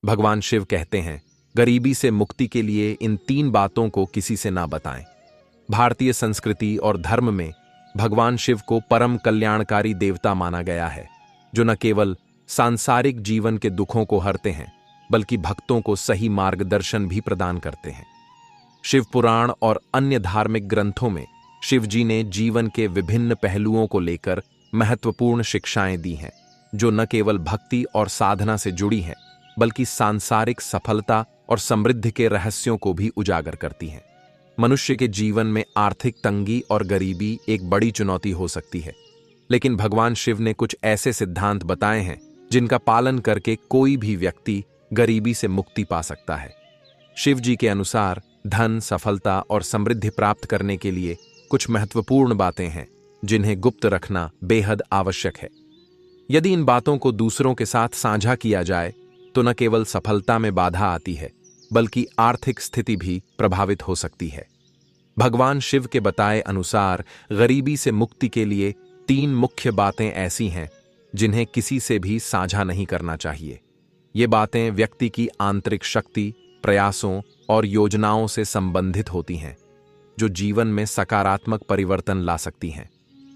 भगवान शिव कहते हैं, गरीबी से मुक्ति के लिए इन 3 बातों को किसी से ना बताएं। भारतीय संस्कृति और धर्म में भगवान शिव को परम कल्याणकारी देवता माना गया है, जो न केवल सांसारिक जीवन के दुखों को हरते हैं, बल्कि भक्तों को सही मार्गदर्शन भी प्रदान करते हैं। शिव पुराण और अन्य धार्मिक ग्रंथों में शिव जी ने जीवन के विभिन्न पहलुओं को लेकर महत्वपूर्ण शिक्षाएं दी हैं, जो न केवल भक्ति और साधना से जुड़ी हैं, बल्कि सांसारिक सफलता और समृद्धि के रहस्यों को भी उजागर करती हैं। मनुष्य के जीवन में आर्थिक तंगी और गरीबी एक बड़ी चुनौती हो सकती है, लेकिन भगवान शिव ने कुछ ऐसे सिद्धांत बताए हैं जिनका पालन करके कोई भी व्यक्ति गरीबी से मुक्ति पा सकता है। शिव जी के अनुसार धन, सफलता और समृद्धि प्राप्त करने के लिए कुछ महत्वपूर्ण बातें हैं जिन्हें गुप्त रखना बेहद आवश्यक है। यदि इन बातों को दूसरों के साथ साझा किया जाए तो न केवल सफलता में बाधा आती है, बल्कि आर्थिक स्थिति भी प्रभावित हो सकती है। भगवान शिव के बताए अनुसार गरीबी से मुक्ति के लिए 3 मुख्य बातें ऐसी हैं जिन्हें किसी से भी साझा नहीं करना चाहिए। ये बातें व्यक्ति की आंतरिक शक्ति, प्रयासों और योजनाओं से संबंधित होती हैं, जो जीवन में सकारात्मक परिवर्तन ला सकती हैं।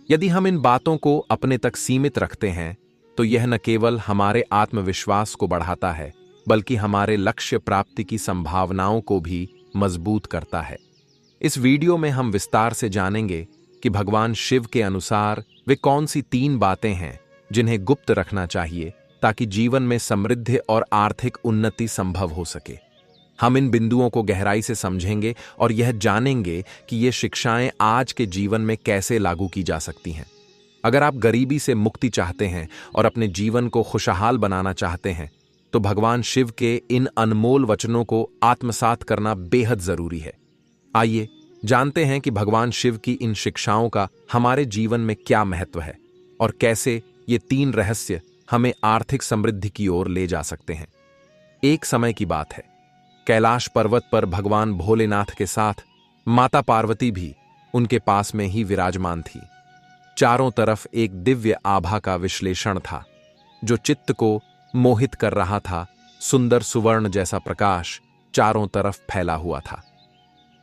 यदि हम इन बातों को अपने तक सीमित रखते हैं तो यह न केवल हमारे आत्मविश्वास को बढ़ाता है, बल्कि हमारे लक्ष्य प्राप्ति की संभावनाओं को भी मजबूत करता है। इस वीडियो में हम विस्तार से जानेंगे कि भगवान शिव के अनुसार वे कौन सी 3 बातें हैं जिन्हें गुप्त रखना चाहिए ताकि जीवन में समृद्धि और आर्थिक उन्नति संभव हो सके। हम इन बिंदुओं को गहराई से समझेंगे और यह जानेंगे कि ये शिक्षाएं आज के जीवन में कैसे लागू की जा सकती हैं। अगर आप गरीबी से मुक्ति चाहते हैं और अपने जीवन को खुशहाल बनाना चाहते हैं, तो भगवान शिव के इन अनमोल वचनों को आत्मसात करना बेहद जरूरी है। आइए जानते हैं कि भगवान शिव की इन शिक्षाओं का हमारे जीवन में क्या महत्व है और कैसे ये 3 रहस्य हमें आर्थिक समृद्धि की ओर ले जा सकते हैं। एक समय की बात है, कैलाश पर्वत पर भगवान भोलेनाथ के साथ माता पार्वती भी उनके पास में ही विराजमान थी। चारों तरफ एक दिव्य आभा का विश्लेषण था, जो चित्त को मोहित कर रहा था। सुंदर सुवर्ण जैसा प्रकाश चारों तरफ फैला हुआ था।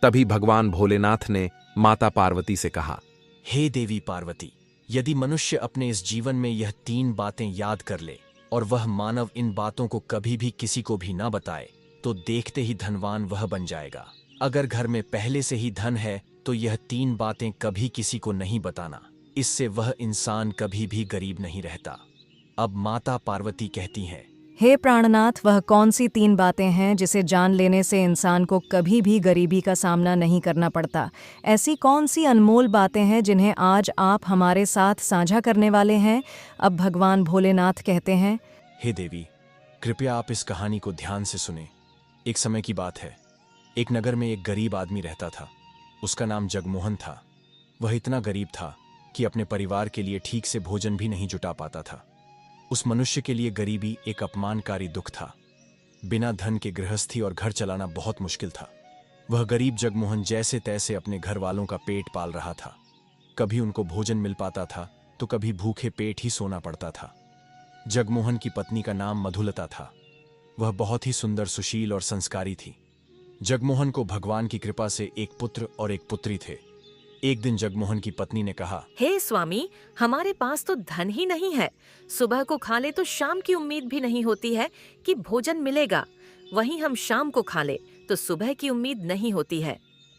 तभी भगवान भोलेनाथ ने माता पार्वती से कहा, हे देवी पार्वती, यदि मनुष्य अपने इस जीवन में यह 3 बातें याद कर ले और वह मानव इन बातों को कभी भी किसी को भी ना बताए, तो देखते ही धनवान वह बन जाएगा। अगर घर में पहले से ही धन है तो यह 3 बातें कभी किसी को नहीं बताना, इससे वह इंसान कभी भी गरीब नहीं रहता। अब माता पार्वती कहती हैं, हे प्राणनाथ, वह कौन सी 3 बातें हैं जिसे जान लेने से इंसान को कभी भी गरीबी का सामना नहीं करना पड़ता? ऐसी कौन सी अनमोल बातें हैं जिन्हें आज आप हमारे साथ साझा करने वाले हैं? अब भगवान भोलेनाथ कहते हैं, हे देवी, कृपया आप इस कहानी को ध्यान से सुने। एक समय की बात है, एक नगर में एक गरीब आदमी रहता था। उसका नाम जगमोहन था। वह इतना गरीब था कि अपने परिवार के लिए ठीक से भोजन भी नहीं जुटा पाता था। उस मनुष्य के लिए गरीबी एक अपमानकारी दुख था। बिना धन के गृहस्थी और घर चलाना बहुत मुश्किल था। वह गरीब जगमोहन जैसे तैसे अपने घर वालों का पेट पाल रहा था। कभी उनको भोजन मिल पाता था तो कभी भूखे पेट ही सोना पड़ता था। जगमोहन की पत्नी का नाम मधुलता था। वह बहुत ही सुंदर, सुशील और संस्कारी थी। जगमोहन को भगवान की कृपा से एक पुत्र और एक पुत्री थे। एक दिन जगमोहन की पत्नी ने कहा, हे स्वामी, हमारे पास तो धन ही नहीं है। सुबह को खा ले तो शाम की उम्मीद भी नहीं होती है कि भोजन मिलेगा। वहीं हम शाम को खा ले तो सुबह की उम्मीद नहीं होती है।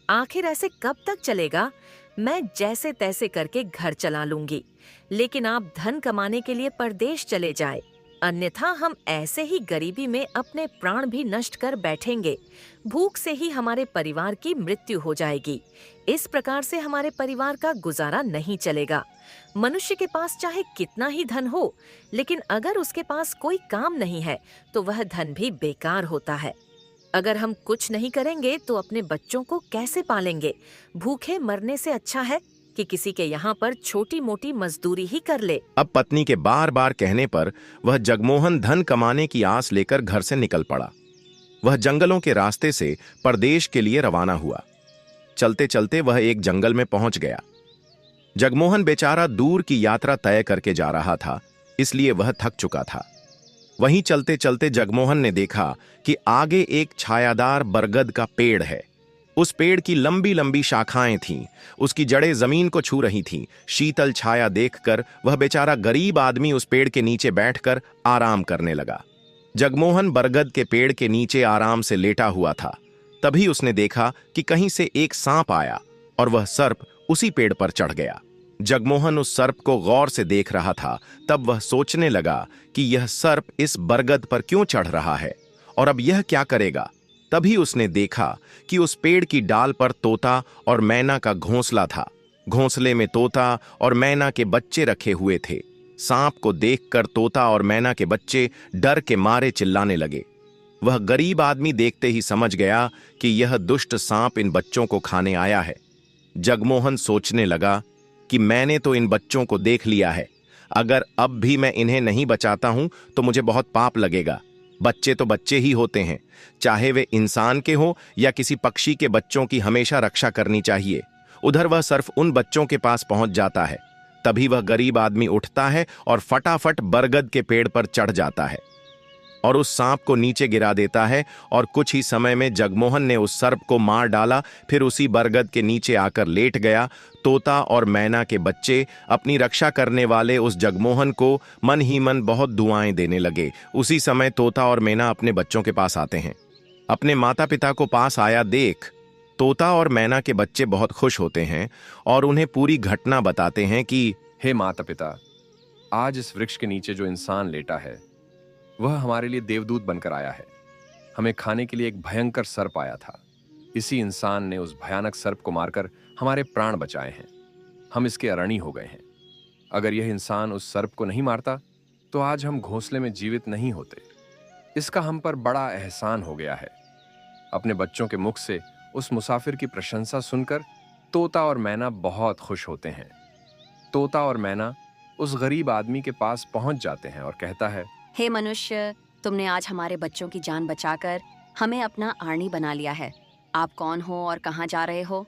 आखिर ऐसे कब तक चलेगा? मैं जैसे तैसे करके घर चला लूंगी, लेकिन आप धन कमाने के लिए परदेश चले जाए, अन्यथा हम ऐसे ही गरीबी में अपने प्राण भी नष्ट कर बैठेंगे। भूख से ही हमारे परिवार की मृत्यु हो जाएगी। इस प्रकार से हमारे परिवार का गुजारा नहीं चलेगा। मनुष्य के पास चाहे कितना ही धन हो, लेकिन अगर उसके पास कोई काम नहीं है तो वह धन भी बेकार होता है। अगर हम कुछ नहीं करेंगे तो अपने बच्चों को कैसे पालेंगे? भूखे मरने से अच्छा है कि किसी के यहाँ पर छोटी मोटी मजदूरी ही कर ले। अब पत्नी के बार बार कहने पर वह जगमोहन धन कमाने की आस लेकर घर से निकल पड़ा। वह जंगलों के रास्ते से परदेश के लिए रवाना हुआ। चलते चलते वह एक जंगल में पहुंच गया। जगमोहन बेचारा दूर की यात्रा तय करके जा रहा था, इसलिए वह थक चुका था। वहीं चलते चलते जगमोहन ने देखा कि आगे एक छायादार बरगद का पेड़ है। उस पेड़ की लंबी लंबी शाखाएं थीं, उसकी जड़ें जमीन को छू रही थीं। शीतल छाया देखकर वह बेचारा गरीब आदमी उस पेड़ के नीचे बैठकर आराम करने लगा। जगमोहन बरगद के पेड़ के नीचे आराम से लेटा हुआ था। तभी उसने देखा कि कहीं से एक सांप आया और वह सर्प उसी पेड़ पर चढ़ गया। जगमोहन उस सर्प को गौर से देख रहा था। तब वह सोचने लगा कि यह सर्प इस बरगद पर क्यों चढ़ रहा है और अब यह क्या करेगा। तभी उसने देखा कि उस पेड़ की डाल पर तोता और मैना का घोंसला था। घोंसले में तोता और मैना के बच्चे रखे हुए थे। सांप को देखकर तोता और मैना के बच्चे डर के मारे चिल्लाने लगे। वह गरीब आदमी देखते ही समझ गया कि यह दुष्ट सांप इन बच्चों को खाने आया है। जगमोहन सोचने लगा कि मैंने तो इन बच्चों को देख लिया है, अगर अब भी मैं इन्हें नहीं बचाता हूं तो मुझे बहुत पाप लगेगा। बच्चे तो बच्चे ही होते हैं, चाहे वे इंसान के हों या किसी पक्षी के बच्चों की हमेशा रक्षा करनी चाहिए। उधर वह सिर्फ उन बच्चों के पास पहुंच जाता है। तभी वह गरीब आदमी उठता है और फटाफट बरगद के पेड़ पर चढ़ जाता है और उस सांप को नीचे गिरा देता है और कुछ ही समय में जगमोहन ने उस सर्प को मार डाला। फिर उसी बरगद के नीचे आकर लेट गया। तोता और मैना के बच्चे अपनी रक्षा करने वाले उस जगमोहन को मन ही मन बहुत दुआएं देने लगे। उसी समय तोता और मैना अपने बच्चों के पास आते हैं। अपने माता पिता को पास आया देख तोता और मैना के बच्चे बहुत खुश होते हैं और उन्हें पूरी घटना बताते हैं कि हे माता पिता, आज इस वृक्ष के नीचे जो इंसान लेटा है वह हमारे लिए देवदूत बनकर आया है। हमें खाने के लिए एक भयंकर सर्प आया था। इसी इंसान ने उस भयानक सर्प को मारकर हमारे प्राण बचाए हैं। हम इसके अरणी हो गए हैं। अगर यह इंसान उस सर्प को नहीं मारता तो आज हम घोंसले में जीवित नहीं होते। इसका हम पर बड़ा एहसान हो गया है। अपने बच्चों के मुख से उस मुसाफिर की प्रशंसा सुनकर तोता और मैना बहुत खुश होते हैं। तोता और मैना उस गरीब आदमी के पास पहुंच जाते हैं और कहता है, हे मनुष्य, तुमने आज हमारे बच्चों की जान बचाकर हमें अपना आर्णी बना लिया है। आप कौन हो और कहाँ जा रहे हो?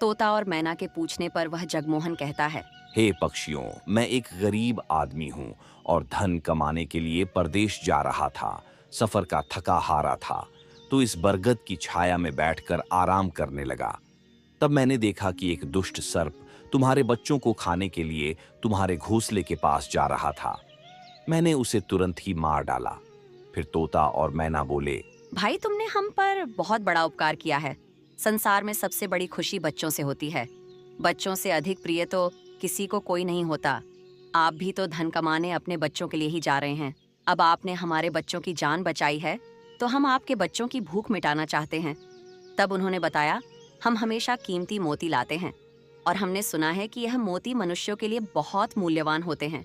तोता और मैना के पूछने पर वह जगमोहन कहता है, हे पक्षियों, मैं एक गरीब आदमी हूँ और धन कमाने के लिए परदेश जा रहा था। सफर का थका हारा था तो इस बरगद की छाया में बैठकर आराम करने लगा। तब मैंने देखा कि एक दुष्ट सर्प तुम्हारे बच्चों को खाने के लिए तुम्हारे घोंसले के पास जा रहा था। मैंने उसे तुरंत ही मार डाला। फिर तोता और मैना बोले, भाई तुमने हम पर बहुत बड़ा उपकार किया है। संसार में सबसे बड़ी खुशी बच्चों से होती है। बच्चों से अधिक प्रिय तो किसी को कोई नहीं होता। आप भी तो धन कमाने अपने बच्चों के लिए ही जा रहे हैं। अब आपने हमारे बच्चों की जान बचाई है तो हम आपके बच्चों की भूख मिटाना चाहते हैं। तब उन्होंने बताया, हम हमेशा कीमती मोती लाते हैं और हमने सुना है कि यह मोती मनुष्यों के लिए बहुत मूल्यवान होते हैं।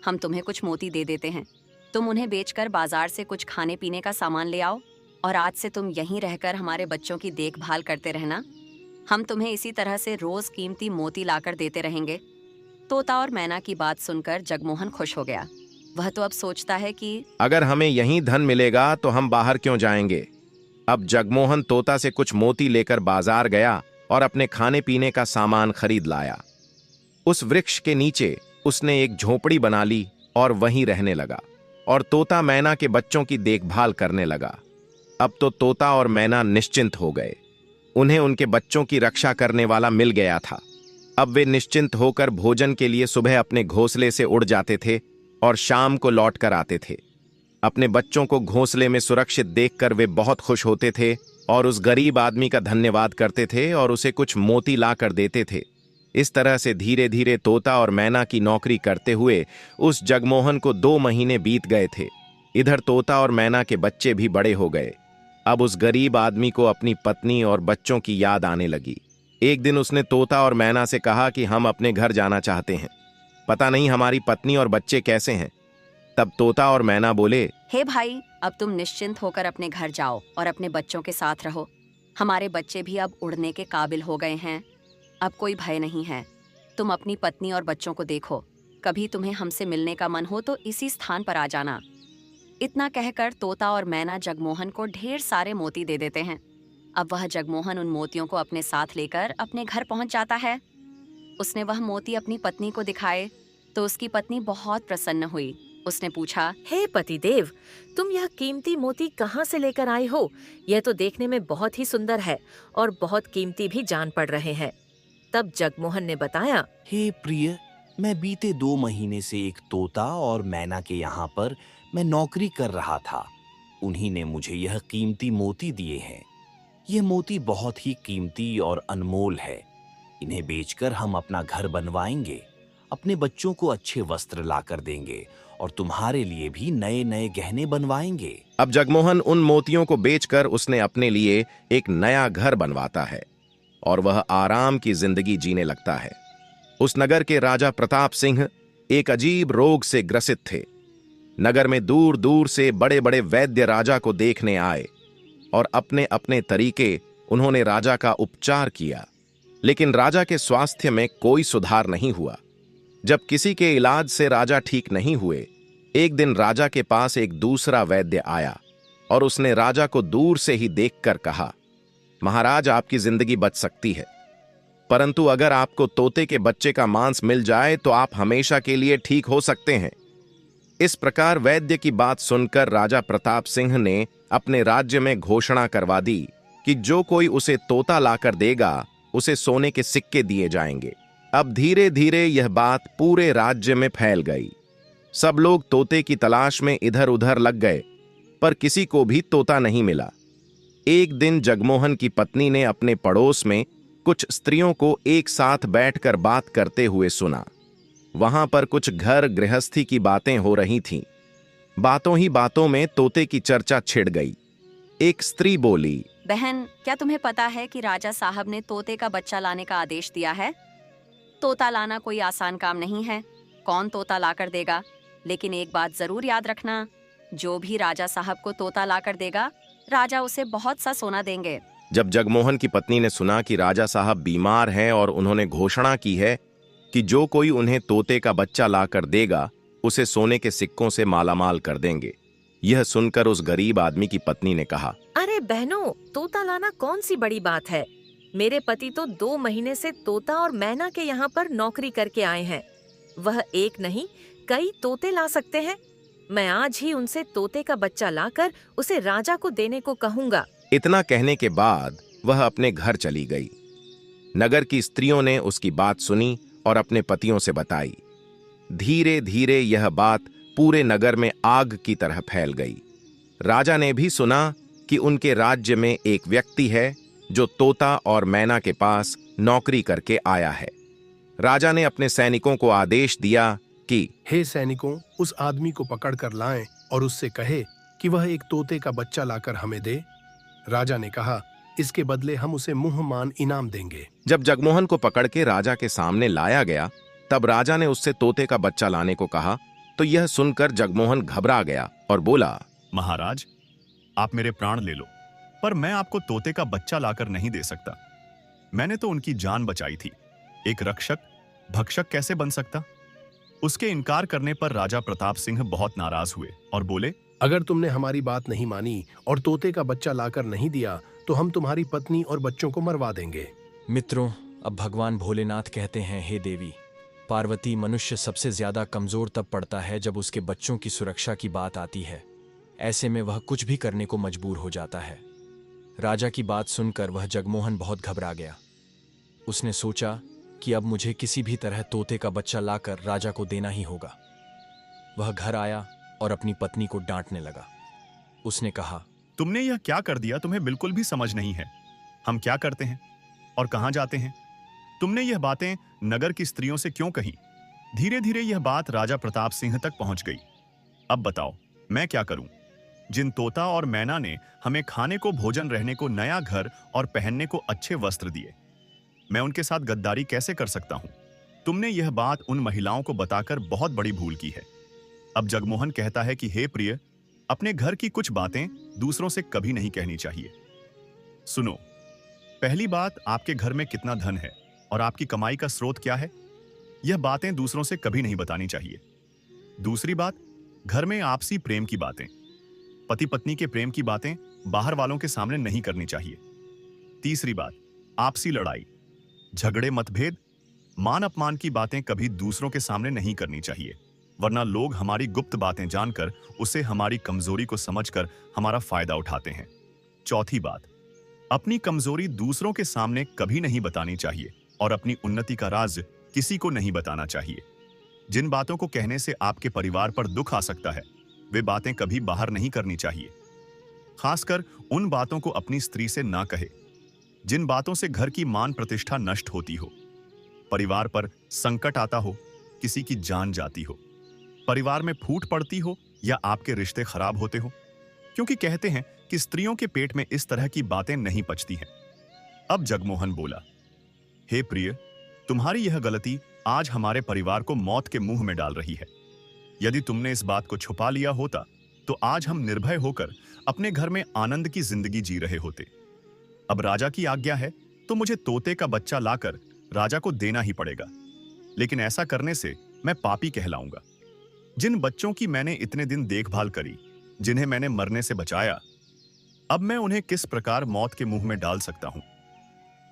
हम तुम्हें कुछ मोती दे देते हैं। तुम उन्हें बेचकर बाजार से कुछ खाने पीने का सामान ले आओ और आज से तुम यहीं रहकर हमारे बच्चों की देखभाल करते रहना। हम तुम्हें इसी तरह से रोज कीमती मोती लाकर देते रहेंगे। तोता और मैना की बात सुनकर जगमोहन खुश हो गया। वह तो अब सोचता है कि अगर हमें यहीं धन मिलेगा तो हम बाहर क्यों जाएंगे। अब जगमोहन तोता से कुछ मोती लेकर बाजार गया और अपने खाने पीने का सामान खरीद लाया। उस वृक्ष के नीचे उसने एक झोपड़ी बना ली और वहीं रहने लगा और तोता मैना के बच्चों की देखभाल करने लगा। अब तो तोता और मैना निश्चिंत हो गए। उन्हें उनके बच्चों की रक्षा करने वाला मिल गया था। अब वे निश्चिंत होकर भोजन के लिए सुबह अपने घोंसले से उड़ जाते थे और शाम को लौट कर आते थे। अपने बच्चों को घोंसले में सुरक्षित देखकर वे बहुत खुश होते थे और उस गरीब आदमी का धन्यवाद करते थे और उसे कुछ मोती ला कर देते थे। इस तरह से धीरे धीरे तोता और मैना की नौकरी करते हुए उस जगमोहन को 2 महीने बीत गए थे। इधर तोता और मैना के बच्चे भी बड़े हो गए। अब उस गरीब आदमी को अपनी पत्नी और बच्चों की याद आने लगी। एक दिन उसने तोता और मैना से कहा कि हम अपने घर जाना चाहते हैं, पता नहीं हमारी पत्नी और बच्चे कैसे हैं। तब तोता और मैना बोले, हे भाई, अब तुम निश्चिंत होकर अपने घर जाओ और अपने बच्चों के साथ रहो। हमारे बच्चे भी अब उड़ने के काबिल हो गए हैं। अब कोई भय नहीं है। तुम अपनी पत्नी और बच्चों को देखो। कभी तुम्हें हमसे मिलने का मन हो तो इसी स्थान पर आ जाना। इतना कहकर तोता और मैना जगमोहन को ढेर सारे मोती दे देते हैं। अब वह जगमोहन उन मोतियों को अपने साथ लेकर अपने घर पहुंच जाता है। उसने वह मोती अपनी पत्नी को दिखाए तो उसकी पत्नी बहुत प्रसन्न हुई उसने पूछा, हे पतिदेव, तुम यह कीमती मोती कहाँ से लेकर आए हो? यह तो देखने में बहुत ही सुंदर है और बहुत कीमती भी जान पड़ रहे हैं। तब जगमोहन ने बताया, हे प्रिय, मैं बीते 2 महीने से एक तोता और मैना के यहाँ पर मैं नौकरी कर रहा था। उन्हीं ने मुझे यह कीमती मोती दिए हैं। ये मोती बहुत ही कीमती और अनमोल है। इन्हें बेचकर हम अपना घर बनवाएंगे, अपने बच्चों को अच्छे वस्त्र लाकर देंगे और तुम्हारे लिए भी नए नए गहने बनवाएंगे। अब जगमोहन उन मोतियों को बेचकर उसने अपने लिए एक नया घर बनवाता है और वह आराम की जिंदगी जीने लगता है। उस नगर के राजा प्रताप सिंह एक अजीब रोग से ग्रसित थे। नगर में दूर दूर से बड़े बड़े वैद्य राजा को देखने आए और अपने अपने तरीके उन्होंने राजा का उपचार किया, लेकिन राजा के स्वास्थ्य में कोई सुधार नहीं हुआ। जब किसी के इलाज से राजा ठीक नहीं हुए, एक दिन राजा के पास एक दूसरा वैद्य आया और उसने राजा को दूर से ही देखकर कहा, महाराज, आपकी जिंदगी बच सकती है, परंतु अगर आपको तोते के बच्चे का मांस मिल जाए तो आप हमेशा के लिए ठीक हो सकते हैं। इस प्रकार वैद्य की बात सुनकर राजा प्रताप सिंह ने अपने राज्य में घोषणा करवा दी कि जो कोई उसे तोता लाकर देगा उसे सोने के सिक्के दिए जाएंगे। अब धीरे धीरे यह बात पूरे राज्य में फैल गई। सब लोग तोते की तलाश में इधर उधर लग गए, पर किसी को भी तोता नहीं मिला। एक दिन जगमोहन की पत्नी ने अपने पड़ोस में कुछ स्त्रियों को एक साथ बैठकर बात करते हुए सुना। वहां पर कुछ घर गृहस्थी की बातें हो रही थीं। बातों ही बातों में तोते की चर्चा छिड़ गई। एक स्त्री बोली, बहन, क्या तुम्हें पता है कि राजा साहब ने तोते का बच्चा लाने का आदेश दिया है? तोता लाना कोई आसान काम नहीं है। कौन तोता लाकर देगा? लेकिन एक बात जरूर याद रखना, जो भी राजा साहब को तोता लाकर देगा, राजा उसे बहुत सा सोना देंगे। जब जगमोहन की पत्नी ने सुना कि राजा साहब बीमार हैं और उन्होंने घोषणा की है कि जो कोई उन्हें तोते का बच्चा लाकर देगा उसे सोने के सिक्कों से मालामाल कर देंगे, यह सुनकर उस गरीब आदमी की पत्नी ने कहा, अरे बहनों, तोता लाना कौन सी बड़ी बात है? मेरे पति तो 2 महीने से तोता और मैना के यहाँ पर नौकरी करके आए हैं। वह एक नहीं, कई तोते ला सकते हैं। मैं आज ही उनसे तोते का बच्चा लाकर उसे राजा को देने को कहूंगा। इतना कहने के बाद वह अपने घर चली गई। नगर की स्त्रियों ने उसकी बात सुनी और अपने पतियों से बताई। धीरे धीरे यह बात पूरे नगर में आग की तरह फैल गई। राजा ने भी सुना कि उनके राज्य में एक व्यक्ति है जो तोता और मैना के पास नौकरी करके आया है। राजा ने अपने सैनिकों को आदेश दिया कि हे सैनिकों, उस आदमी को पकड़ कर लाएं और उससे कहे कि वह एक तोते का बच्चा लाकर हमें दे। राजा ने कहा, इसके बदले हम उसे मुंहमान इनाम देंगे। जब जगमोहन को पकड़ के राजा के सामने लाया गया, तब राजा ने उससे तोते का बच्चा लाने को कहा, तो यह सुनकर जगमोहन घबरा गया और बोला, महाराज, आप मेरे प्राण ले लो, पर मैं आपको तोते का बच्चा लाकर नहीं दे सकता। मैंने तो उनकी जान बचाई थी। एक रक्षक भक्षक कैसे बन सकता? उसके इनकार करने पर राजा प्रताप सिंह बहुत नाराज हुए और बोले, अगर तुमने हमारी बात नहीं मानी और तोते का बच्चा लाकर नहीं दिया तो हम तुम्हारी पत्नी और बच्चों को मरवा देंगे। मित्रों, अब भगवान भोलेनाथ कहते हैं, हे देवी पार्वती, मनुष्य सबसे ज्यादा कमजोर तब पड़ता है जब उसके बच्चों की सुरक्षा की बात आती है। ऐसे में वह कुछ भी करने को मजबूर हो जाता है। राजा की बात सुनकर वह जगमोहन बहुत घबरा गया। उसने सोचा कि अब मुझे किसी भी तरह तोते का बच्चा लाकर राजा को देना ही होगा। वह घर आया और अपनी पत्नी को डांटने लगा। उसने कहा, तुमने यह क्या कर दिया? तुम्हें बिल्कुल भी समझ नहीं है हम क्या करते हैं और कहां जाते हैं। तुमने यह बातें नगर की स्त्रियों से क्यों कही? धीरे धीरे यह बात राजा प्रताप सिंह तक पहुंच गई। अब बताओ मैं क्या करूं? जिन तोता और मैना ने हमें खाने को, भोजन, रहने को, नया घर और पहनने को अच्छे वस्त्र दिए, मैं उनके साथ गद्दारी कैसे कर सकता हूं? तुमने यह बात उन महिलाओं को बताकर बहुत बड़ी भूल की है। अब जगमोहन कहता है कि हे प्रिय, अपने घर की कुछ बातें दूसरों से कभी नहीं कहनी चाहिए। सुनो, पहली बात, आपके घर में कितना धन है और आपकी कमाई का स्रोत क्या है, यह बातें दूसरों से कभी नहीं बतानी चाहिए। दूसरी बात, घर में आपसी प्रेम की बातें, पति पत्नी के प्रेम की बातें बाहर वालों के सामने नहीं करनी चाहिए। तीसरी बात, आपसी लड़ाई, झगड़े, मतभेद, मान अपमान की बातें कभी दूसरों के सामने नहीं करनी चाहिए, वरना लोग हमारी गुप्त बातें जानकर उसे हमारी कमजोरी को समझकर हमारा फायदा उठाते हैं। चौथी बात, अपनी कमजोरी दूसरों के सामने कभी नहीं बतानी चाहिए और अपनी उन्नति का राज किसी को नहीं बताना चाहिए। जिन बातों को कहने से आपके परिवार पर दुख आ सकता है, वे बातें कभी बाहर नहीं करनी चाहिए। खासकर उन बातों को अपनी स्त्री से ना कहे जिन बातों से घर की मान प्रतिष्ठा नष्ट होती हो, परिवार पर संकट आता हो, किसी की जान जाती हो, परिवार में फूट पड़ती हो या आपके रिश्ते खराब होते हो, क्योंकि कहते हैं कि स्त्रियों के पेट में इस तरह की बातें नहीं पचती हैं। अब जगमोहन बोला, हे प्रिय, तुम्हारी यह गलती आज हमारे परिवार को मौत के मुंह में डाल रही है। यदि तुमने इस बात को छुपा लिया होता तो आज हम निर्भय होकर अपने घर में आनंद की जिंदगी जी रहे होते। अब राजा की आज्ञा है तो मुझे तोते का बच्चा लाकर राजा को देना ही पड़ेगा, लेकिन ऐसा करने से मैं पापी कहलाऊंगा। जिन बच्चों की मैंने इतने दिन देखभाल करी, जिन्हें मैंने मरने से बचाया, अब मैं उन्हें किस प्रकार मौत के मुंह में डाल सकता हूं?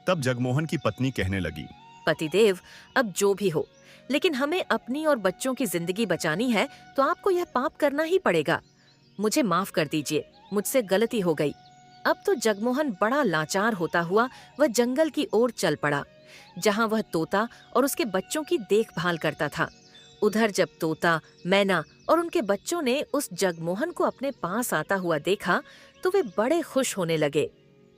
तब जगमोहन की पत्नी कहने लगी, पतिदेव, अब जो भी हो, लेकिन हमें अपनी और बच्चों की जिंदगी बचानी है तो आपको यह पाप करना ही पड़ेगा। मुझे माफ कर दीजिए, मुझसे गलती हो गई। अब तो जगमोहन बड़ा लाचार होता हुआ वह जंगल की ओर चल पड़ा, जहाँ वह तोता और उसके बच्चों की देखभाल करता था। उधर जब तोता, मैना और उनके बच्चों ने उस जगमोहन को अपने पास आता हुआ देखा तो वे बड़े खुश होने लगे।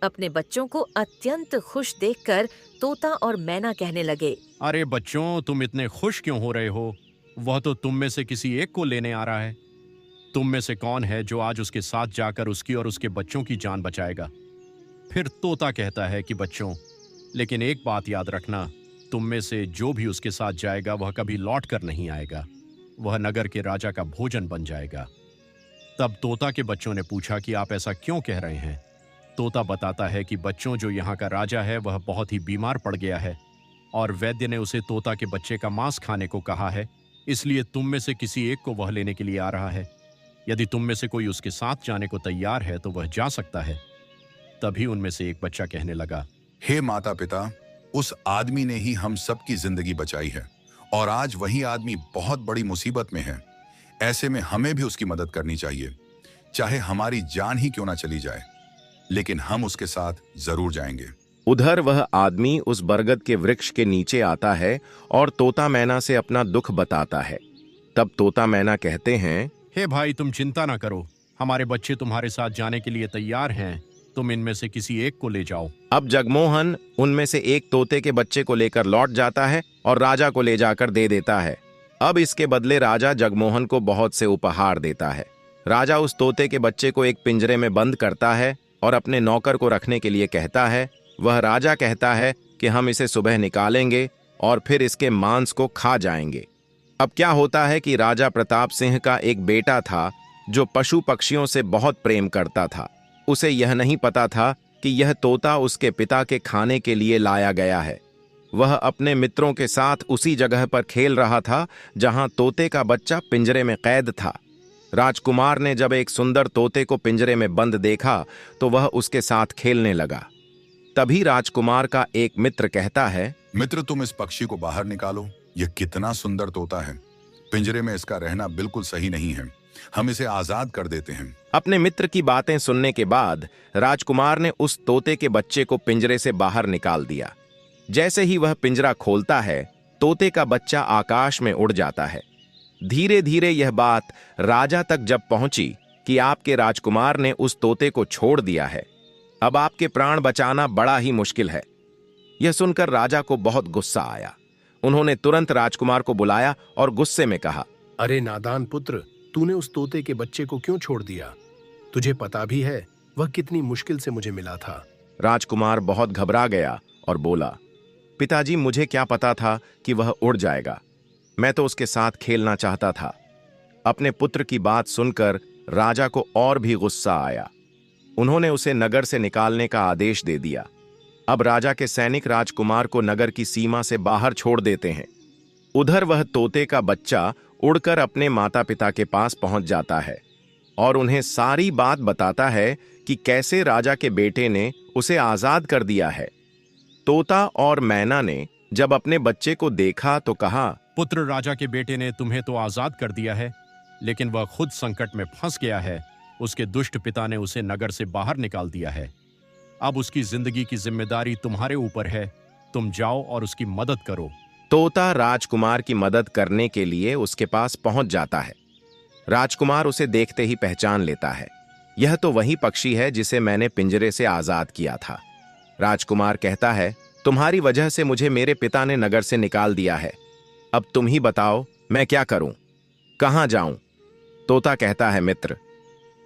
अपने बच्चों को अत्यंत खुश देखकर तोता और मैना कहने लगे, अरे बच्चों, तुम इतने खुश क्यों हो रहे हो? वह तो तुम में से किसी एक को लेने आ रहा है। तुम में से कौन है जो आज उसके साथ जाकर उसकी और उसके बच्चों की जान बचाएगा? फिर तोता कहता है कि बच्चों, लेकिन एक बात याद रखना, तुम में से जो भी उसके साथ जाएगा वह कभी लौट कर नहीं आएगा, वह नगर के राजा का भोजन बन जाएगा। तब तोता के बच्चों ने पूछा कि आप ऐसा क्यों कह रहे हैं? तोता बताता है कि बच्चों, जो यहाँ का राजा है वह बहुत ही बीमार पड़ गया है और वैद्य ने उसे तोता के बच्चे का मांस खाने को कहा है, इसलिए तुम में से किसी एक को वह लेने के लिए आ रहा है। यदि तुम में से कोई उसके साथ जाने को तैयार है तो वह जा सकता है। तभी उनमें से एक बच्चा कहने लगा, हे माता पिता, उस आदमी ने ही हम सबकी जिंदगी बचाई है और आज वही आदमी बहुत बड़ी मुसीबत में है। ऐसे में हमें भी उसकी मदद करनी चाहिए, चाहे हमारी जान ही क्यों ना चली जाए, लेकिन हम उसके साथ जरूर जाएंगे। उधर वह आदमी उस बरगद के वृक्ष के नीचे आता है और तोता मैना से अपना दुख बताता है। तब तोता मैना कहते हैं, हे भाई, तुम चिंता ना करो, हमारे बच्चे तुम्हारे साथ जाने के लिए तैयार हैं, तुम इनमें से किसी एक को ले जाओ। अब जगमोहन उनमें से एक तोते के बच्चे को लेकर लौट जाता है और राजा को ले जाकर दे देता है। अब इसके बदले राजा जगमोहन को बहुत से उपहार देता है। राजा उस तोते के बच्चे को एक पिंजरे में बंद करता है और अपने नौकर को रखने के लिए कहता है। वह राजा कहता है कि हम इसे सुबह निकालेंगे और फिर इसके मांस को खा जाएंगे। अब क्या होता है कि राजा प्रताप सिंह का एक बेटा था जो पशु पक्षियों से बहुत प्रेम करता था। उसे यह नहीं पता था कि यह तोता उसके पिता के खाने के लिए लाया गया है। वह अपने मित्रों के साथ उसी जगह पर खेल रहा था जहां तोते का बच्चा पिंजरे में कैद था। राजकुमार ने जब एक सुंदर तोते को पिंजरे में बंद देखा तो वह उसके साथ खेलने लगा। तभी राजकुमार का एक मित्र कहता है, मित्र, तुम इस पक्षी को बाहर निकालो, यह कितना सुंदर तोता है। पिंजरे में इसका रहना बिल्कुल सही नहीं है, हम इसे आजाद कर देते हैं। अपने मित्र की बातें सुनने के बाद राजकुमार ने उस तोते के बच्चे को पिंजरे से बाहर निकाल दिया। जैसे ही वह पिंजरा खोलता है, तोते का बच्चा आकाश में उड़ जाता है। धीरे धीरे यह बात राजा तक जब पहुंची कि आपके राजकुमार ने उस तोते को छोड़ दिया है, अब आपके प्राण बचाना बड़ा ही मुश्किल है। यह सुनकर राजा को बहुत गुस्सा आया। उन्होंने तुरंत राजकुमार को बुलाया और गुस्से में कहा, अरे नादान पुत्र, तूने उस तोते के बच्चे को क्यों छोड़ दिया? तुझे पता भी है वह कितनी मुश्किल से मुझे मिला था। राजकुमार बहुत घबरा गया और बोला, पिताजी, मुझे क्या पता था कि वह उड़ जाएगा, मैं तो उसके साथ खेलना चाहता था। अपने पुत्र की बात सुनकर राजा को और भी गुस्सा आया। उन्होंने उसे नगर से निकालने का आदेश दे दिया। अब राजा के सैनिक राजकुमार को नगर की सीमा से बाहर छोड़ देते हैं। उधर वह तोते का बच्चा उड़कर अपने माता पिता के पास पहुंच जाता है और उन्हें सारी बात बताता है कि कैसे राजा के बेटे ने उसे आजाद कर दिया है। तोता और मैना ने जब अपने बच्चे को देखा तो कहा, पुत्र राजा के बेटे ने तुम्हें तो आजाद कर दिया है, लेकिन वह खुद संकट में फंस गया है। उसके दुष्ट पिता ने उसे नगर से बाहर निकाल दिया है। अब उसकी जिंदगी की जिम्मेदारी तुम्हारे ऊपर है। तुम जाओ और उसकी मदद करो। तोता राजकुमार की मदद करने के लिए उसके पास पहुंच जाता है। राजकुमार उसे देखते ही पहचान लेता है। यह तो वही पक्षी है जिसे मैंने पिंजरे से आजाद किया था। राजकुमार कहता है, तुम्हारी वजह से मुझे मेरे पिता ने नगर से निकाल दिया है। अब तुम ही बताओ मैं क्या करूं, कहां जाऊं? तोता कहता है, मित्र,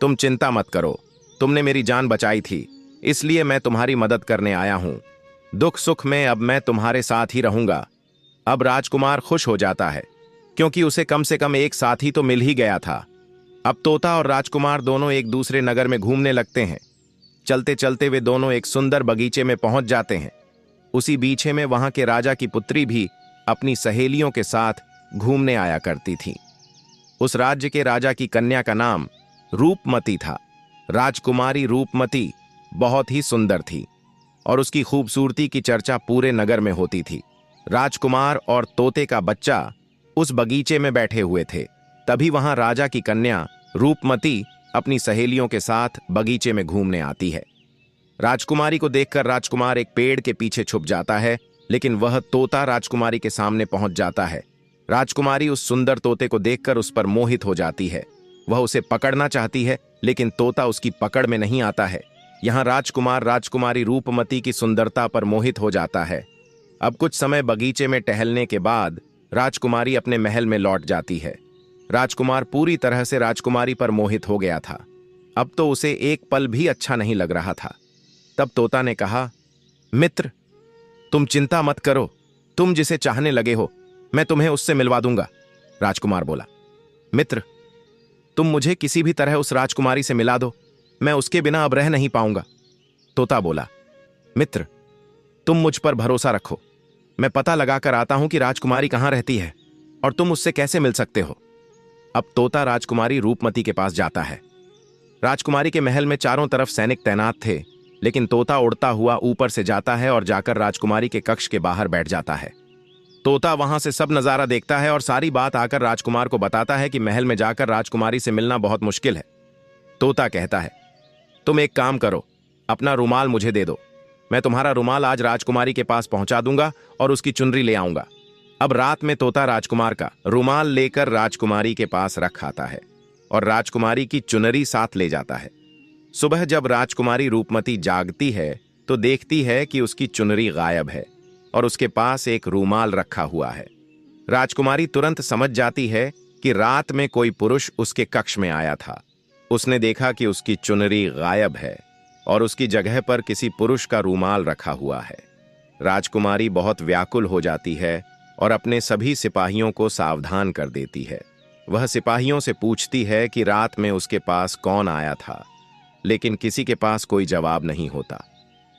तुम चिंता मत करो। तुमने मेरी जान बचाई थी, इसलिए मैं तुम्हारी मदद करने आया हूं। दुख सुख में अब मैं तुम्हारे साथ ही रहूंगा। अब राजकुमार खुश हो जाता है, क्योंकि उसे कम से कम एक साथी तो मिल ही गया था। अब तोता और राजकुमार दोनों एक दूसरे नगर में घूमने लगते हैं। चलते चलते वे दोनों एक सुंदर बगीचे में पहुंच जाते हैं। उसी बीचे में वहां के राजा की पुत्री भी अपनी सहेलियों के साथ घूमने आया करती थी। उस राज्य के राजा की कन्या का नाम रूपमती था। राजकुमारी रूपमती बहुत ही सुंदर थी और उसकी खूबसूरती की चर्चा पूरे नगर में होती थी। राजकुमार और तोते का बच्चा उस बगीचे में बैठे हुए थे। तभी वहां राजा की कन्या रूपमती अपनी सहेलियों के साथ बगीचे में घूमने आती है। राजकुमारी को देखकर राजकुमार एक पेड़ के पीछे छुप जाता है, लेकिन वह तोता राजकुमारी के सामने पहुंच जाता है। राजकुमारी उस सुंदर तोते को देखकर उस पर मोहित हो जाती है। वह उसे पकड़ना चाहती है, लेकिन तोता उसकी पकड़ में नहीं आता है। यहां राजकुमार राजकुमारी रूपमती की सुंदरता पर मोहित हो जाता है। अब कुछ समय बगीचे में टहलने के बाद राजकुमारी अपने महल में लौट जाती है। राजकुमार पूरी तरह से राजकुमारी पर मोहित हो गया था। अब तो उसे एक पल भी अच्छा नहीं लग रहा था। तब तोता ने कहा, मित्र, तुम चिंता मत करो। तुम जिसे चाहने लगे हो, मैं तुम्हें उससे मिलवा दूंगा। राजकुमार बोला, मित्र, तुम मुझे किसी भी तरह उस राजकुमारी से मिला दो। मैं उसके बिना अब रह नहीं पाऊंगा। तोता बोला, मित्र, तुम मुझ पर भरोसा रखो। मैं पता लगाकर आता हूं कि राजकुमारी कहां रहती है और तुम उससे कैसे मिल सकते हो। अब तोता राजकुमारी रूपमती के पास जाता है। राजकुमारी के महल में चारों तरफ सैनिक तैनात थे, लेकिन तोता उड़ता हुआ ऊपर से जाता है और जाकर राजकुमारी के कक्ष के बाहर बैठ जाता है। तोता वहां से सब नजारा देखता है और सारी बात आकर राजकुमार को बताता है कि महल में जाकर राजकुमारी से मिलना बहुत मुश्किल है। तोता कहता है, तुम एक काम करो, अपना रुमाल मुझे दे दो। मैं तुम्हारा रुमाल आज राजकुमारी के पास पहुंचा दूंगा और उसकी चुनरी ले आऊंगा। अब रात में तोता राजकुमार का रुमाल लेकर राजकुमारी के पास रख आता है और राजकुमारी की चुनरी साथ ले जाता है। सुबह जब राजकुमारी रूपमती जागती है तो देखती है कि उसकी चुनरी गायब है और उसके पास एक रूमाल रखा हुआ है। राजकुमारी तुरंत समझ जाती है कि रात में कोई पुरुष उसके कक्ष में आया था। उसने देखा कि उसकी चुनरी गायब है और उसकी जगह पर किसी पुरुष का रूमाल रखा हुआ है। राजकुमारी बहुत व्याकुल हो जाती है और अपने सभी सिपाहियों को सावधान कर देती है। वह सिपाहियों से पूछती है कि रात में उसके पास कौन आया था, लेकिन किसी के पास कोई जवाब नहीं होता।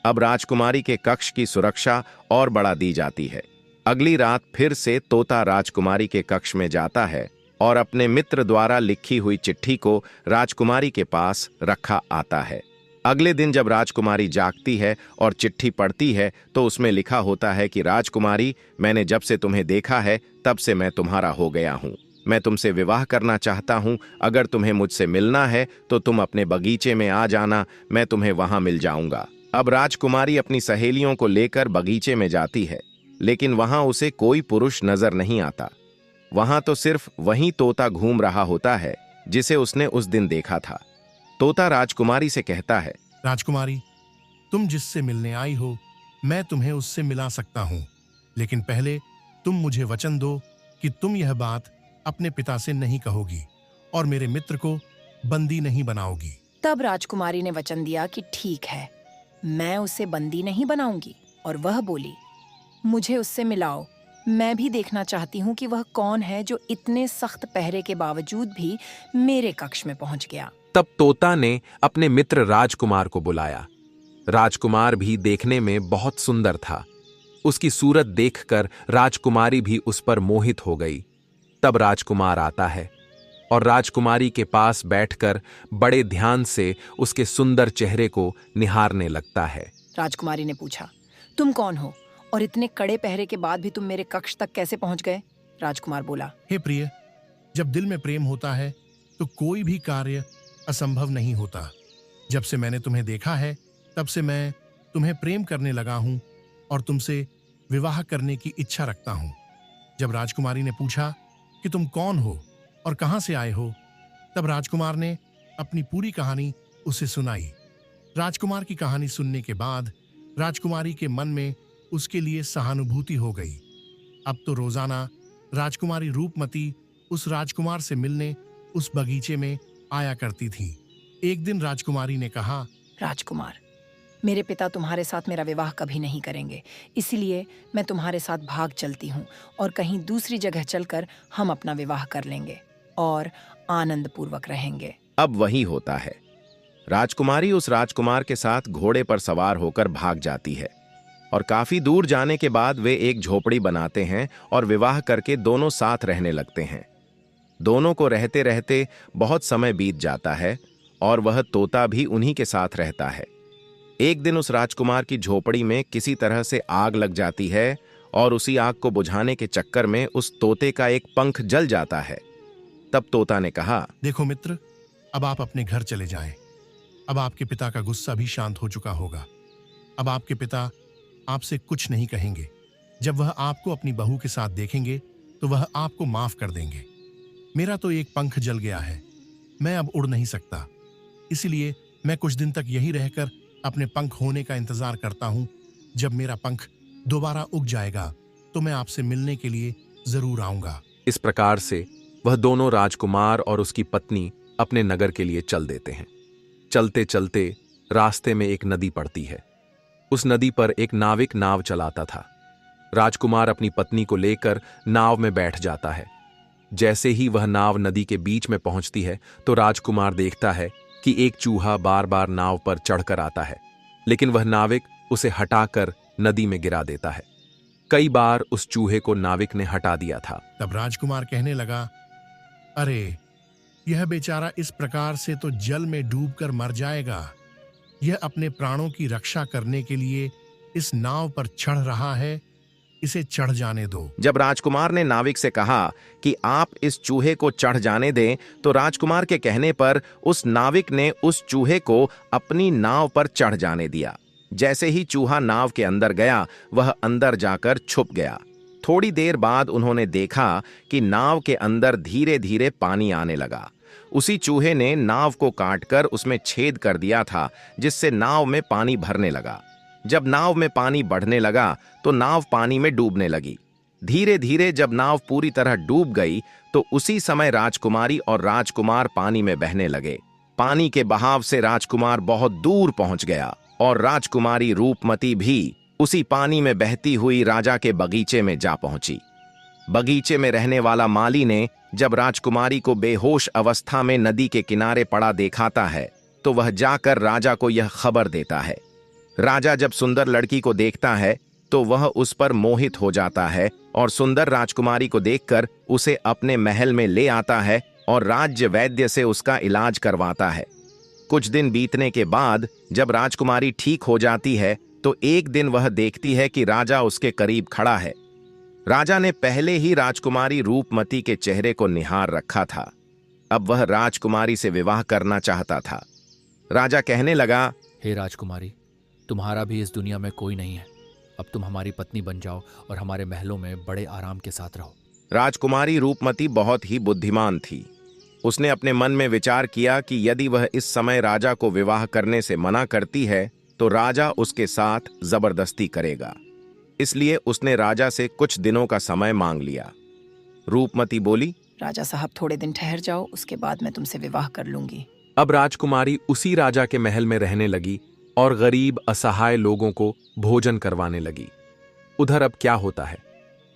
अब राजकुमारी के कक्ष की सुरक्षा और बढ़ा दी जाती है। अगली रात फिर से तोता राजकुमारी के कक्ष में जाता है और अपने मित्र द्वारा लिखी हुई चिट्ठी को राजकुमारी के पास रखा आता है। अगले दिन जब राजकुमारी जागती है और चिट्ठी पढ़ती है तो उसमें लिखा होता है कि राजकुमारी, मैंने जब से तुम्हें देखा है तब से मैं तुम्हारा हो गया हूं। मैं तुमसे विवाह करना चाहता हूं। अगर तुम्हें मुझसे मिलना है तो तुम अपने बगीचे में आ जाना, मैं तुम्हें वहां मिल जाऊंगा। अब राजकुमारी अपनी सहेलियों को लेकर बगीचे में जाती है, लेकिन वहां उसे कोई पुरुष नजर नहीं आता। वहां तो सिर्फ वही तोता घूम रहा होता है जिसे उसने उस दिन देखा था। तोता राजकुमारी से कहता है, राजकुमारी, तुम जिससे मिलने आई हो मैं तुम्हें उससे मिला सकता हूं, लेकिन पहले तुम मुझे वचन दो कि तुम यह बात अपने पिता से नहीं कहोगी और मेरे मित्र को बंदी नहीं बनाओगी। तब राजकुमारी ने वचन दिया कि ठीक है, मैं उसे बंदी नहीं बनाऊंगी। और वह बोली, मुझे उससे मिलाओ। मैं भी देखना चाहती हूँ कि वह कौन है जो इतने सख्त पहरे के बावजूद भी मेरे कक्ष में पहुंच गया। तब तोता ने अपने मित्र राजकुमार को बुलाया। राजकुमार भी देखने में बहुत सुंदर था। उसकी सूरत देखकर राजकुमारी भी उस पर मोहित हो गई। तब राजकुमार आता है और राजकुमारी के पास बैठकर बड़े ध्यान से उसके सुंदर चेहरे को निहारने लगता है। राजकुमारी ने पूछा, तुम कौन हो और इतने कड़े पहरे के बाद भी तुम मेरे कक्ष तक कैसे पहुंच गए? राजकुमार बोला। हे प्रिय, जब दिल में प्रेम होता है तो कोई भी कार्य असंभव नहीं होता। जब से मैंने तुम्हें देखा है तब से मैं तुम्हें प्रेम करने लगा हूं और तुमसे विवाह करने की इच्छा रखता हूं। जब राजकुमारी ने पूछा कि तुम कौन हो और कहां से आए हो, तब राजकुमार ने अपनी पूरी कहानी उसे सुनाई। राजकुमार की कहानी सुनने के बाद राजकुमारी के मन में उसके लिए सहानुभूति हो गई। अब तो रोजाना राजकुमारी रूपमती उस राजकुमार से मिलने उस बगीचे में आया करती थी। एक दिन राजकुमारी ने कहा, राजकुमार, मेरे पिता तुम्हारे साथ मेरा विवाह कभी नहीं करेंगे, इसलिए मैं तुम्हारे साथ भाग चलती हूँ और कहीं दूसरी जगह चलकर हम अपना विवाह कर लेंगे और आनंद पूर्वक रहेंगे। अब वही होता है। राजकुमारी उस राजकुमार के साथ घोड़े पर सवार होकर भाग जाती है और काफी दूर जाने के बाद वे एक झोपड़ी बनाते हैं और विवाह करके दोनों साथ रहने लगते हैं। दोनों को रहते रहते बहुत समय बीत जाता है और वह तोता भी उन्हीं के साथ रहता है। एक दिन उस राजकुमार की झोपड़ी में किसी तरह से आग लग जाती है और उसी आग को बुझाने के चक्कर में उस तोते का एक पंख जल जाता है। तब तोता ने कहा, देखो मित्र, अब आप अपने घर चले जाएं। अब आपके पिता का गुस्सा भी शांत हो चुका होगा। अब आपके पिता आपसे कुछ नहीं कहेंगे। जब वह आपको अपनी बहू के साथ देखेंगे तो वह आपको माफ कर देंगे। मेरा तो एक पंख जल गया है, मैं अब उड़ नहीं सकता, इसलिए मैं कुछ दिन तक यही रहकर अपने पंख होने का इंतजार करता हूं। जब मेरा पंख दोबारा उग जाएगा तो मैं आपसे मिलने के लिए जरूर आऊंगा। इस प्रकार से वह दोनों राजकुमार और उसकी पत्नी अपने नगर के लिए चल देते हैं। चलते चलते रास्ते में एक नदी पड़ती है। उस नदी पर एक नाविक नाव चलाता था। राजकुमार अपनी पत्नी को लेकर नाव में बैठ जाता है। जैसे ही वह नाव नदी के बीच में पहुंचती है तो राजकुमार देखता है कि एक चूहा बार बार नाव पर चढ़कर आता है, लेकिन वह नाविक उसे हटाकर नदी में गिरा देता है। कई बार उस चूहे को नाविक ने हटा दिया था। तब राजकुमार कहने लगा, अरे, यह बेचारा इस प्रकार से तो जल में डूबकर मर जाएगा। यह अपने प्राणों की रक्षा करने के लिए इस नाव पर चढ़ रहा है, इसे चढ़ जाने दो। जब राजकुमार ने नाविक से कहा कि आप इस चूहे को चढ़ जाने दें, तो राजकुमार के कहने पर उस नाविक ने उस चूहे को अपनी नाव पर चढ़ जाने दिया। जैसे ही चूहा नाव के अंदर गया, वह अंदर जाकर छुप गया। थोड़ी देर बाद उन्होंने देखा कि नाव के अंदर धीरे धीरे पानी आने लगा। उसी चूहे ने नाव को काटकर उसमें छेद कर दिया था, जिससे नाव में पानी भरने लगा। जब नाव में पानी बढ़ने लगा तो नाव पानी में डूबने लगी। धीरे धीरे जब नाव पूरी तरह डूब गई तो उसी समय राजकुमारी और राजकुमार पानी में बहने लगे। पानी के बहाव से राजकुमार बहुत दूर पहुंच गया और राजकुमारी रूपमती भी उसी पानी में बहती हुई राजा के बगीचे में जा पहुंची। बगीचे में रहने वाला माली ने जब राजकुमारी को बेहोश अवस्था में नदी के किनारे पड़ा देखाता है तो वह जाकर राजा को यह खबर देता है। राजा जब सुंदर लड़की को देखता है तो वह उस पर मोहित हो जाता है और सुंदर राजकुमारी को देखकर उसे अपने महल में ले आता है और राज्य वैद्य से उसका इलाज करवाता है। कुछ दिन बीतने के बाद जब राजकुमारी ठीक हो जाती है तो एक दिन वह देखती है कि राजा उसके करीब खड़ा है। राजा ने पहले ही राजकुमारी रूपमती के चेहरे को निहार रखा था। अब वह राजकुमारी से विवाह करना चाहता था। राजा कहने लगा, हे राजकुमारी, तुम्हारा भी इस दुनिया में कोई नहीं है। अब तुम हमारी पत्नी बन जाओ और हमारे महलों में बड़े आराम के साथ रहो। राजकुमारी रूपमती बहुत ही बुद्धिमान थी। उसने अपने मन में विचार किया कि यदि वह इस समय राजा को विवाह करने से मना करती है तो राजा उसके साथ जबरदस्ती करेगा। इसलिए उसने राजा से कुछ दिनों का समय मांग लिया। रूपमती बोली, राजा साहब, थोड़े दिन ठहर जाओ, उसके बाद मैं तुमसे विवाह कर लूंगी। अब राजकुमारी उसी राजा के महल में रहने लगी और गरीब असहाय लोगों को भोजन करवाने लगी। उधर अब क्या होता है,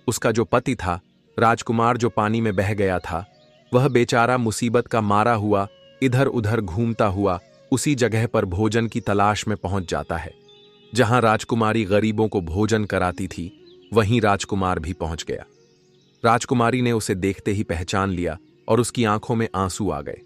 उसका जो पति था, राजकुमार जो पानी में बह गया था, वह बेचारा मुसीबत का मारा हुआ इधर उधर घूमता हुआ उसी जगह पर भोजन की तलाश में पहुंच जाता है। जहां राजकुमारी गरीबों को भोजन कराती थी, वहीं राजकुमार भी पहुंच गया। राजकुमारी ने उसे देखते ही पहचान लिया और उसकी आंखों में आंसू आ गए।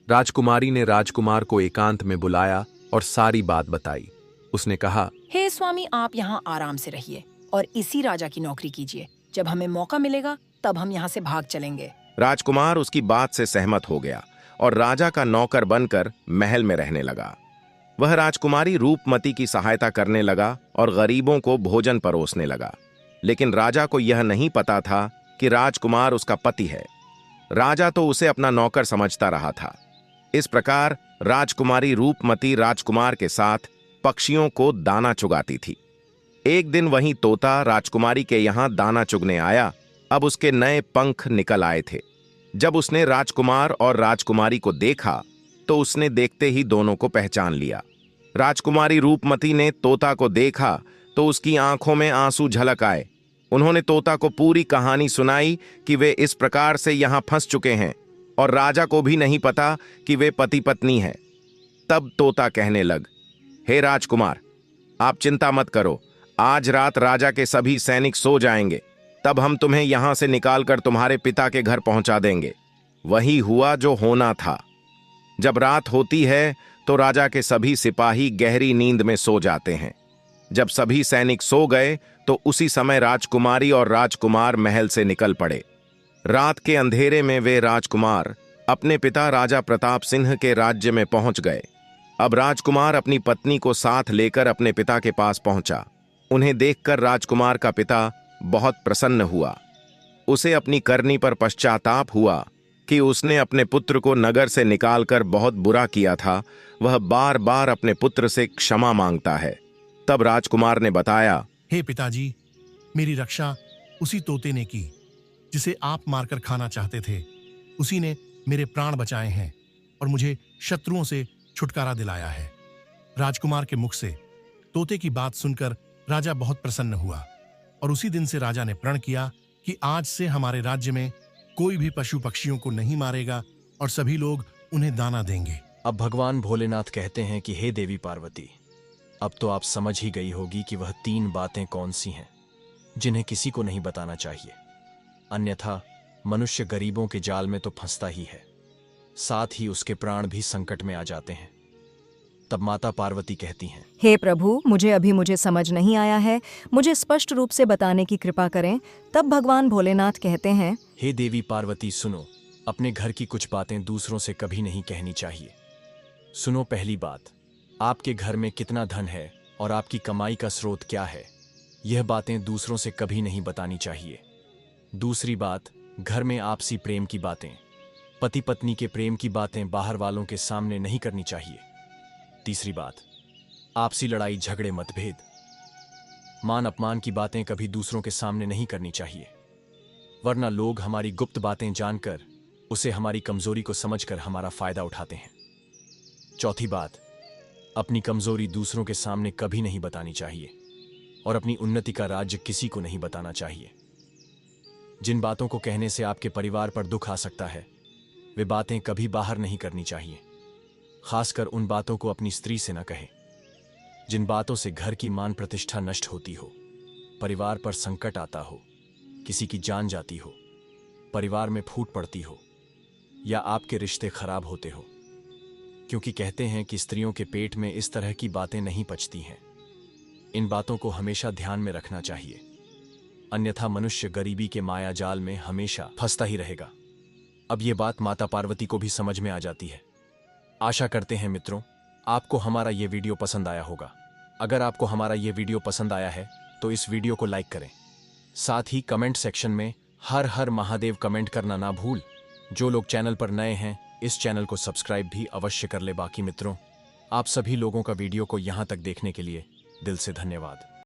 राजकुमारी ने राजकुमार को एकांत में बुलाया और सारी बात बताई। उसने कहा, हे स्वामी, आप यहाँ आराम से रहिए और इसी राजा की नौकरी कीजिए। जब हमें मौका मिलेगा तब हम यहाँ से भाग चलेंगे। राजकुमार उसकी बात से सहमत हो गया और राजा का नौकर बनकर महल में रहने लगा। वह राजकुमारी रूपमती की सहायता करने लगा और गरीबों को भोजन परोसने लगा। लेकिन राजा को यह नहीं पता था कि राजकुमार उसका पति है। राजा तो उसे अपना नौकर समझता रहा था। इस प्रकार राजकुमारी रूपमती राजकुमार के साथ पक्षियों को दाना चुगाती थी। एक दिन वहीं तोता राजकुमारी के यहां दाना चुगने आया। अब उसके नए पंख निकल आए थे। जब उसने राजकुमार और राजकुमारी को देखा तो उसने देखते ही दोनों को पहचान लिया। राजकुमारी रूपमती ने तोता को देखा तो उसकी आंखों में आंसू झलक आए। उन्होंने तोता को पूरी कहानी सुनाई कि वे इस प्रकार से यहां फंस चुके हैं और राजा को भी नहीं पता कि वे पति पत्नी हैं। तब तोता कहने लग, हे राजकुमार, आप चिंता मत करो। आज रात राजा के सभी सैनिक सो जाएंगे, तब हम तुम्हें यहां से निकालकर तुम्हारे पिता के घर पहुंचा देंगे। वही हुआ जो होना था। जब रात होती है तो राजा के सभी सिपाही गहरी नींद में सो जाते हैं। जब सभी सैनिक सो गए तो उसी समय राजकुमारी और राजकुमार महल से निकल पड़े। रात के अंधेरे में वे राजकुमार अपने पिता राजा प्रताप सिंह के राज्य में पहुंच गए। अब राजकुमार अपनी पत्नी को साथ लेकर अपने पिता के पास पहुंचा। उन्हें देखकर राजकुमार का पिता बहुत प्रसन्न हुआ। उसे अपनी करनी पर पश्चाताप हुआ कि उसने अपने पुत्र को नगर से निकालकर बहुत बुरा किया था। वह बार बार अपने पुत्र से क्षमा मांगता है। तब राजकुमार ने बताया, हे पिताजी, मेरी रक्षा उसी तोते ने की जिसे आप मारकर खाना चाहते थे। उसी ने मेरे प्राण बचाए हैं और मुझे शत्रुओं से छुटकारा दिलाया है। राजकुमार के मुख से तोते की बात सुनकर राजा बहुत प्रसन्न हुआ और उसी दिन से राजा ने प्रण किया कि आज से हमारे राज्य में कोई भी पशु पक्षियों को नहीं मारेगा और सभी लोग उन्हें दाना देंगे। अब भगवान भोलेनाथ कहते हैं कि हे देवी पार्वती, अब तो आप समझ ही गई होगी कि वह 3 बातें कौन सी हैं जिन्हें किसी को नहीं बताना चाहिए, अन्यथा मनुष्य गरीबों के जाल में तो फंसता ही है, साथ ही उसके प्राण भी संकट में आ जाते हैं। तब माता पार्वती कहती हैं, हे प्रभु, मुझे समझ नहीं आया है, मुझे स्पष्ट रूप से बताने की कृपा करें। तब भगवान भोलेनाथ कहते हैं, हे देवी पार्वती सुनो, अपने घर की कुछ बातें दूसरों से कभी नहीं कहनी चाहिए। सुनो, पहली बात, आपके घर में कितना धन है और आपकी कमाई का स्रोत क्या है, यह बातें दूसरों से कभी नहीं बतानी चाहिए। दूसरी बात, घर में आपसी प्रेम की बातें, पति पत्नी के प्रेम की बातें बाहर वालों के सामने नहीं करनी चाहिए। तीसरी बात, आपसी लड़ाई झगड़े मतभेद मान अपमान की बातें कभी दूसरों के सामने नहीं करनी चाहिए, वरना लोग हमारी गुप्त बातें जानकर उसे हमारी कमजोरी को समझकर हमारा फायदा उठाते हैं। चौथी बात, अपनी कमजोरी दूसरों के सामने कभी नहीं बतानी चाहिए और अपनी उन्नति का राज्य किसी को नहीं बताना चाहिए। जिन बातों को कहने से आपके परिवार पर दुख आ सकता है, वे बातें कभी बाहर नहीं करनी चाहिए। खासकर उन बातों को अपनी स्त्री से न कहें जिन बातों से घर की मान प्रतिष्ठा नष्ट होती हो, परिवार पर संकट आता हो, किसी की जान जाती हो, परिवार में फूट पड़ती हो या आपके रिश्ते खराब होते हो, क्योंकि कहते हैं कि स्त्रियों के पेट में इस तरह की बातें नहीं पचती हैं। इन बातों को हमेशा ध्यान में रखना चाहिए, अन्यथा मनुष्य गरीबी के माया जाल में हमेशा फंसता ही रहेगा। अब ये बात माता पार्वती को भी समझ में आ जाती है। आशा करते हैं मित्रों, आपको हमारा ये वीडियो पसंद आया होगा। अगर आपको हमारा ये वीडियो पसंद आया है तो इस वीडियो को लाइक करें। साथ ही कमेंट सेक्शन में हर हर महादेव कमेंट करना ना भूल। जो लोग चैनल पर नए हैं, इस चैनल को सब्सक्राइब भी अवश्य कर ले। बाकी मित्रों, आप सभी लोगों का वीडियो को यहाँ तक देखने के लिए दिल से धन्यवाद।